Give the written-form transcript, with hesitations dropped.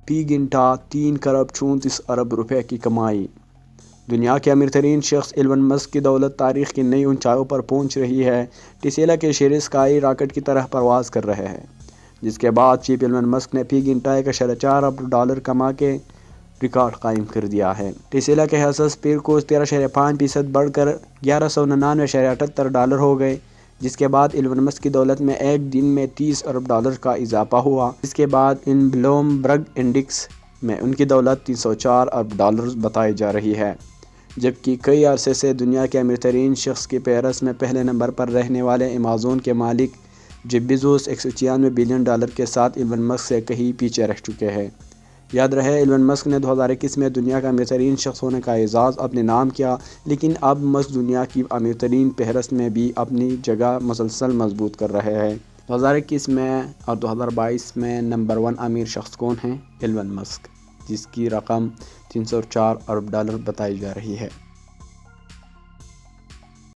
فی گھنٹہ 3 کروڑ 34 ارب روپے کی کمائی۔ دنیا کے امیر ترین شخص ایلن مسک کی دولت تاریخ کی نئی اونچائیوں پر پہنچ رہی ہے۔ ٹیسلا کے شیئر اسکائی راکٹ کی طرح پرواز کر رہے ہیں، جس کے بعد چیف ایلن مسک نے فی گھنٹہ 1.4 ارب ڈالر کما کے ریکارڈ قائم کر دیا ہے۔ ٹیسلا کے حصص پیر کو 13.5% بڑھ کر $1199.78 ہو گئے، جس کے بعد ایلن مسک کی دولت میں ایک دن میں 30 ارب ڈالر کا اضافہ ہوا۔ اس کے بعد ان بلومبرگ انڈیکس میں ان کی دولت 304 ارب ڈالر بتائی جا رہی ہے، جبکہ کئی عرصے سے دنیا کے امیر ترین شخص کی فہرست میں پہلے نمبر پر رہنے والے ایمیزون کے مالک جیف بیزوس $196 بلین کے ساتھ ایلن مسک سے کہیں پیچھے رہ چکے ہیں۔ یاد رہے، ایلن مسک نے 2021 میں دنیا کا امیر ترین شخص ہونے کا اعزاز اپنے نام کیا، لیکن اب مسک دنیا کی امیر ترین فہرست میں بھی اپنی جگہ مسلسل مضبوط کر رہے ہیں۔ 2021 میں اور 2022 میں نمبر 1 امیر شخص کون ہیں؟ ایلن مسک، جس کی رقم 304 ارب ڈالر بتائی جا رہی ہے۔